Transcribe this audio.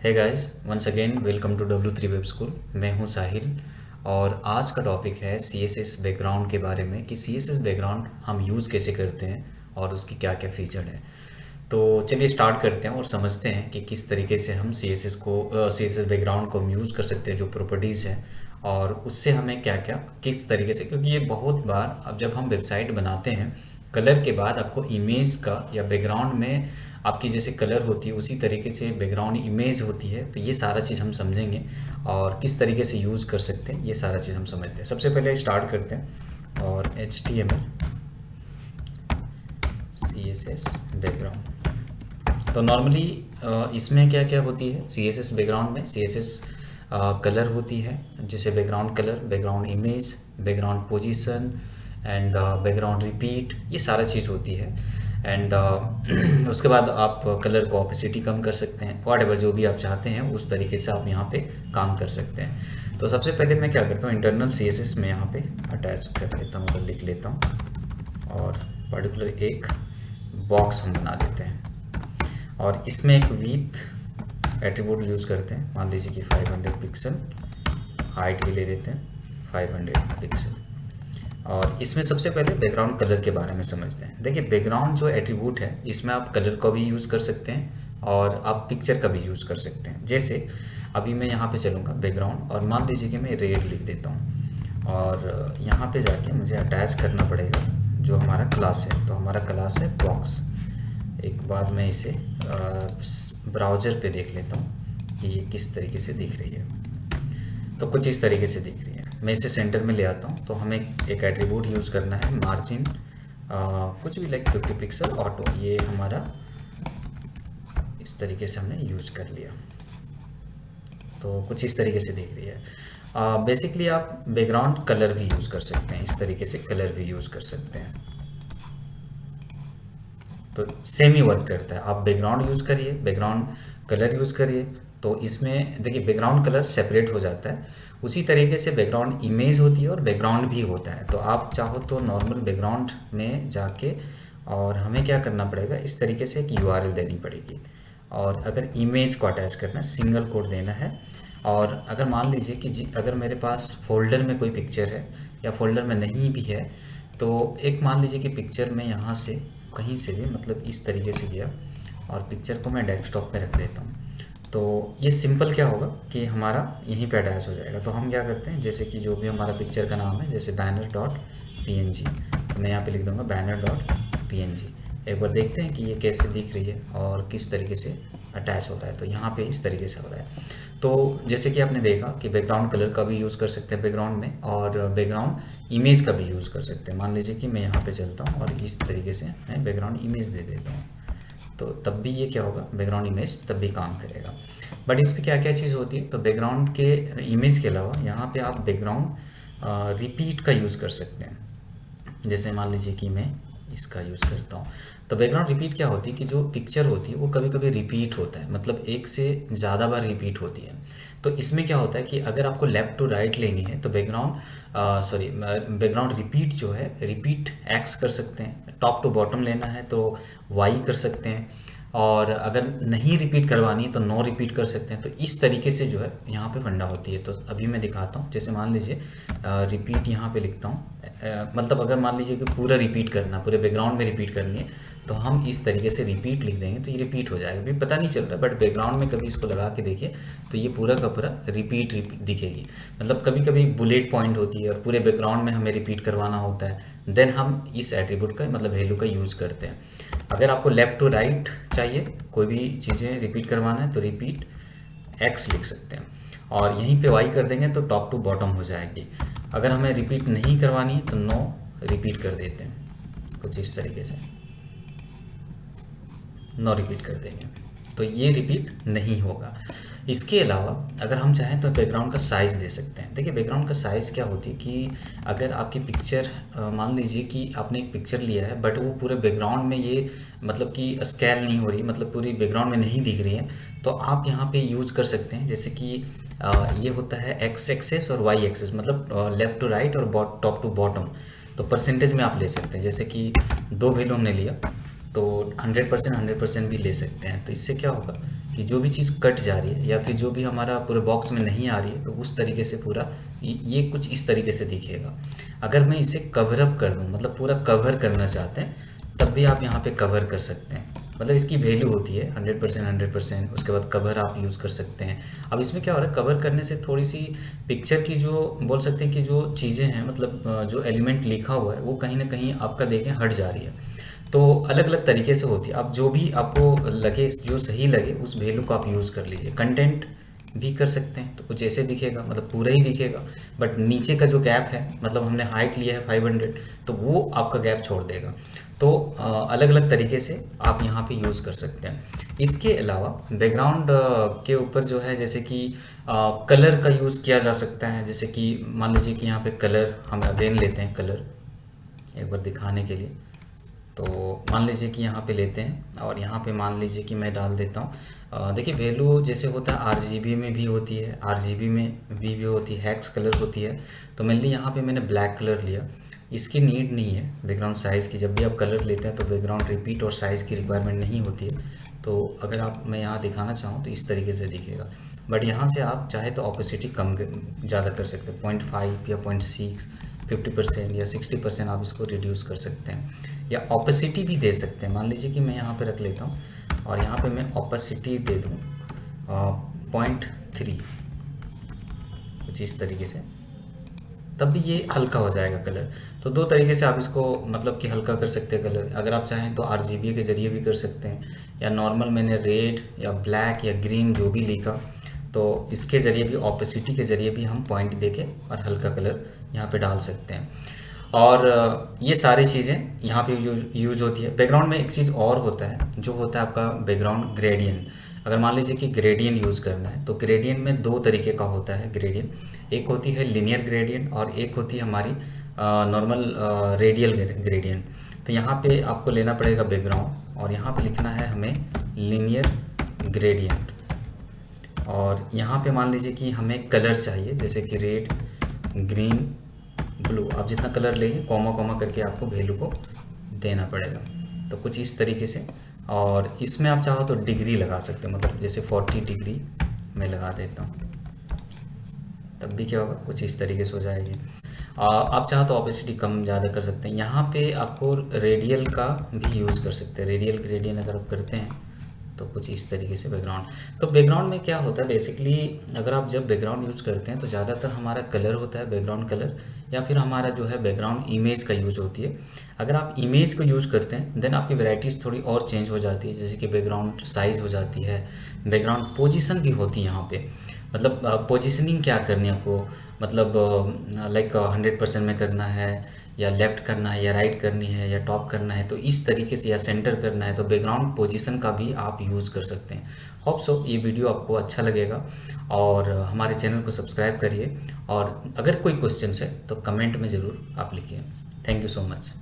Hey guys, once again welcome to W3 web school. मैं हूं साहिल और आज का टॉपिक है CSS बैकग्राउंड के बारे में कि CSS बैकग्राउंड हम यूज़ कैसे करते हैं और उसकी क्या क्या फीचर है। तो चलिए स्टार्ट करते हैं और समझते हैं कि किस तरीके से हम CSS बैकग्राउंड को हम यूज़ कर सकते हैं, जो प्रॉपर्टीज़ हैं और उससे हमें क्या क्या किस तरीके से, क्योंकि ये बहुत बार अब जब हम वेबसाइट बनाते हैं कलर के बाद आपको इमेज का या बैकग्राउंड में आपकी जैसे कलर होती है उसी तरीके से बैकग्राउंड इमेज होती है। तो ये सारा चीज़ हम समझेंगे और किस तरीके से यूज़ कर सकते हैं, ये सारा चीज़ हम समझते हैं। सबसे पहले स्टार्ट करते हैं और HTML CSS बैकग्राउंड। तो नॉर्मली इसमें क्या क्या होती है CSS बैकग्राउंड में, CSS कलर होती है जैसे background colour, background image, background position and background repeat, ये सारा चीज़ होती है। एंड उसके बाद आप कलर को ऑपेसिटी कम कर सकते हैं, वॉट एवर जो भी आप चाहते हैं उस तरीके से आप यहाँ पे काम कर सकते हैं। तो सबसे पहले मैं क्या करता हूँ, इंटरनल CSS में यहाँ पे अटैच कर लेता हूँ, मतलब लिख लेता हूँ और पर्टिकुलर एक बॉक्स हम बना लेते हैं और इसमें एक विथ एट्रीब्यूट यूज़ करते हैं। मान लीजिए कि 500 पिक्सल, हाइट भी ले लेते हैं 500 पिक्सल। और इसमें सबसे पहले बैकग्राउंड कलर के बारे में समझते हैं। देखिए, बैकग्राउंड जो एट्रीब्यूट है इसमें आप कलर का भी यूज़ कर सकते हैं और आप पिक्चर का भी यूज़ कर सकते हैं। जैसे अभी मैं यहाँ पे चलूँगा बैकग्राउंड और मान लीजिए कि मैं रेड लिख देता हूँ और यहाँ पे जाके मुझे अटैच करना पड़ेगा जो हमारा क्लास है। तो हमारा क्लास है बॉक्स। एक बार मैं इसे ब्राउज़र पे देख लेता हूँ कि ये किस तरीके से दिख रही है। तो कुछ इस तरीके से दिख रही है। मैं इसे सेंटर में ले आता हूँ। तो हमें एक एट्रीब्यूट यूज़ करना है, मार्जिन कुछ भी लाइक 50 पिक्सल ऑटो। ये हमारा इस तरीके से हमने यूज़ कर लिया। तो कुछ इस तरीके से दिख रही है। बेसिकली आप बैकग्राउंड कलर भी यूज़ कर सकते हैं, इस तरीके से कलर भी यूज़ कर सकते हैं। तो सेम ही वर्क करता है। आप बैकग्राउंड यूज़ करिए, बैकग्राउंड कलर यूज़ करिए, तो इसमें देखिए बैकग्राउंड कलर सेपरेट हो जाता है। उसी तरीके से बैकग्राउंड इमेज होती है और बैकग्राउंड भी होता है। तो आप चाहो तो नॉर्मल बैकग्राउंड में जाके और हमें क्या करना पड़ेगा, इस तरीके से एक URL देनी पड़ेगी। और अगर इमेज को अटैच करना है, सिंगल कोड देना है। और अगर मान लीजिए कि अगर मेरे पास फोल्डर में कोई पिक्चर है या फोल्डर में नहीं भी है, तो एक मान लीजिए कि पिक्चर में यहाँ से कहीं से भी, मतलब इस तरीके से गया और पिक्चर को मैं डेस्कटॉप पे रख देता हूँ। तो ये सिंपल क्या होगा कि हमारा यहीं पे अटैच हो जाएगा। तो हम क्या करते हैं, जैसे कि जो भी हमारा पिक्चर का नाम है, जैसे banner.png, तो मैं यहाँ पे लिख दूँगा banner.png। एक बार देखते हैं कि ये कैसे दिख रही है और किस तरीके से अटैच हो रहा है। तो यहाँ पे इस तरीके से हो रहा है। तो जैसे कि आपने देखा कि बैकग्राउंड कलर का भी यूज़ कर सकते हैं बैकग्राउंड में, और बैकग्राउंड इमेज का भी यूज़ कर सकते हैं। मान लीजिए कि मैं यहाँ पे चलता हूँ और इस तरीके से मैं बैकग्राउंड इमेज दे देता हूँ, तो तब भी ये क्या होगा, बैकग्राउंड इमेज तब भी काम करेगा। बट इस पर क्या क्या चीज़ होती है, तो बैकग्राउंड के इमेज के अलावा यहाँ पे आप बैकग्राउंड रिपीट का यूज़ कर सकते हैं। जैसे मान लीजिए कि मैं इसका यूज़ करता हूँ। तो बैकग्राउंड रिपीट क्या होती है कि जो पिक्चर होती है वो कभी कभी रिपीट होता है, मतलब एक से ज़्यादा बार रिपीट होती है। तो इसमें क्या होता है कि अगर आपको लेफ़्ट टू राइट लेनी है तो बैकग्राउंड रिपीट जो है, रिपीट X कर सकते हैं। टॉप टू बॉटम लेना है तो Y कर सकते हैं, और अगर नहीं रिपीट करवानी है तो नो रिपीट कर सकते हैं। तो इस तरीके से जो है यहाँ पे फंडा होती है। तो अभी मैं दिखाता हूँ। जैसे मान लीजिए रिपीट यहाँ पे लिखता हूँ, मतलब अगर मान लीजिए कि पूरा रिपीट करना, पूरे बैकग्राउंड में रिपीट करनी है, तो हम इस तरीके से रिपीट लिख देंगे तो ये रिपीट हो जाएगा। अभी पता नहीं चल रहा, बट बैकग्राउंड में कभी इसको लगा के देखिए तो ये पूरा का पूरा रिपीट दिखेगी। मतलब कभी कभी बुलेट पॉइंट होती है और पूरे बैकग्राउंड में हमें रिपीट करवाना होता है, देन हम इस एट्रीब्यूट का, मतलब वैल्यू का यूज़ करते हैं। अगर आपको लेफ़्ट टू राइट चाहिए, कोई भी चीज़ें रिपीट करवाना है, तो रिपीट X लिख सकते हैं और यहीं पे Y कर देंगे तो टॉप टू बॉटम हो जाएगी। अगर हमें रिपीट नहीं करवानी है तो नो रिपीट कर देते हैं, कुछ इस तरीके से नो रिपीट कर देंगे, तो ये रिपीट नहीं होगा। इसके अलावा अगर हम चाहें तो बैकग्राउंड का साइज़ दे सकते हैं। देखिए बैकग्राउंड का साइज़ क्या होती है कि अगर आपकी पिक्चर, मान लीजिए कि आपने एक पिक्चर लिया है बट वो पूरे बैकग्राउंड में ये, मतलब कि स्केल नहीं हो रही, मतलब पूरी बैकग्राउंड में नहीं दिख रही है, तो आप यहाँ पे यूज़ कर सकते हैं। जैसे कि ये होता है X एक्सेस और Y एक्सेस, मतलब लेफ़्ट टू राइट और टॉप टू बॉटम। तो परसेंटेज में आप ले सकते हैं, जैसे कि 2 वैल्यू हमने लिया तो 100% 100% भी ले सकते हैं। तो इससे क्या होगा कि जो भी चीज़ कट जा रही है या फिर जो भी हमारा पूरे बॉक्स में नहीं आ रही है तो उस तरीके से पूरा ये कुछ इस तरीके से दिखेगा। अगर मैं इसे कवर अप कर दूँ, मतलब पूरा कवर करना चाहते हैं, तब भी आप यहाँ पे कवर कर सकते हैं। मतलब इसकी वैल्यू होती है 100%, 100%। उसके बाद कवर आप यूज़ कर सकते हैं। अब इसमें क्या हो रहा है, कवर करने से थोड़ी सी पिक्चर की जो बोल सकते हैं कि जो चीज़ें हैं, मतलब जो एलिमेंट लिखा हुआ है वो कहीं ना कहीं आपका देखें हट जा रही है। तो अलग अलग तरीके से होती है। आप जो भी आपको लगे, जो सही लगे, उस वैल्यू को आप यूज़ कर लीजिए। कंटेंट भी कर सकते हैं तो कुछ ऐसे दिखेगा, मतलब पूरा ही दिखेगा, बट नीचे का जो गैप है, मतलब हमने हाइट लिया है 500, तो वो आपका गैप छोड़ देगा। तो अलग अलग तरीके से आप यहाँ पे यूज़ कर सकते हैं। इसके अलावा बैकग्राउंड के ऊपर जो है, जैसे कि कलर का यूज़ किया जा सकता है। जैसे कि मान लीजिए कि यहाँ पे कलर हम अगेन लेते हैं, कलर एक बार दिखाने के लिए। तो मान लीजिए कि यहाँ पे लेते हैं और यहाँ पे मान लीजिए कि मैं डाल देता हूँ। देखिए वैल्यू जैसे होता है आरजीबी में भी होती है, आरजीबी में भी होती है, हैक्स कलर होती है। तो मेनली यहाँ पे मैंने ब्लैक कलर लिया। इसकी नीड नहीं है बैकग्राउंड साइज़ की। जब भी आप कलर लेते हैं तो बैकग्राउंड रिपीट और साइज़ की रिक्वायरमेंट नहीं होती है। तो अगर आप मैं यहाँ दिखाना चाहूँ तो इस तरीके से दिखेगा, बट यहाँ से आप चाहे तो ऑपेसिटी कम ज़्यादा कर सकते हैं, 0.5 या 0.6, 50% या 60% आप इसको रिड्यूस कर सकते हैं, या ऑपेसिटी भी दे सकते हैं। मान लीजिए कि मैं यहाँ पे रख लेता हूँ और यहाँ पे मैं ऑपेसिटी दे दूँ 0.3, कुछ इस तरीके से, तब भी ये हल्का हो जाएगा कलर। तो दो तरीके से आप इसको मतलब कि हल्का कर सकते हैं कलर। अगर आप चाहें तो आरजीबी के ज़रिए भी कर सकते हैं, या नॉर्मल मैंने रेड या ब्लैक या ग्रीन जो भी लिखा तो इसके ज़रिए भी, ऑपेसिटी के ज़रिए भी हम पॉइंट देके और हल्का कलर यहाँ पे डाल सकते हैं। और ये सारी चीज़ें यहाँ पे यूज होती है। बैकग्राउंड में एक चीज़ और होता है, जो होता है आपका बैकग्राउंड ग्रेडियंट। अगर मान लीजिए कि ग्रेडियंट यूज़ करना है तो ग्रेडियंट में दो तरीके का होता है ग्रेडियंट। एक होती है लिनियर ग्रेडियंट और एक होती है हमारी नॉर्मल रेडियल ग्रेडियंट। तो यहाँ पे आपको लेना पड़ेगा बैकग्राउंड और यहाँ पे लिखना है हमें लिनियर ग्रेडियंट। और यहाँ पे मान लीजिए कि हमें कलर चाहिए, जैसे कि रेड, ग्रीन, ब्लू। आप जितना कलर लेंगे कॉमा कॉमा करके आपको वैल्यू को देना पड़ेगा। तो कुछ इस तरीके से। और इसमें आप चाहो तो डिग्री लगा सकते हैं, मतलब जैसे 40 डिग्री मैं लगा देता हूँ, तब भी क्या होगा, कुछ इस तरीके से हो जाएगी। आप चाहो तो ऑपेसिटी कम ज़्यादा कर सकते हैं। यहाँ पे आपको रेडियल का भी यूज़ कर सकते हैं। रेडियल ग्रेडियंट अगर आप करते हैं तो कुछ इस तरीके से बैकग्राउंड। तो बैकग्राउंड में क्या होता है बेसिकली, अगर आप जब बैकग्राउंड यूज़ करते हैं तो ज़्यादातर हमारा कलर होता है बैकग्राउंड कलर, या फिर हमारा जो है बैकग्राउंड इमेज का यूज़ होती है। अगर आप इमेज को यूज़ करते हैं देन आपकी वैराइटीज़ थोड़ी और चेंज हो जाती है, जैसे कि बैकग्राउंड साइज़ हो जाती है, बैकग्राउंड पोजीशन भी होती है यहाँ पे। मतलब पोजीशनिंग क्या करनी है आपको, मतलब लाइक 100% में करना है, या लेफ़्ट करना है, या राइट करनी है, या टॉप करना है, तो इस तरीके से, या सेंटर करना है, तो बैकग्राउंड पोजीशन का भी आप यूज़ कर सकते हैं। होप सो ये वीडियो आपको अच्छा लगेगा और हमारे चैनल को सब्सक्राइब करिए। और अगर कोई क्वेश्चन है तो कमेंट में ज़रूर आप लिखिए। Thank you so much.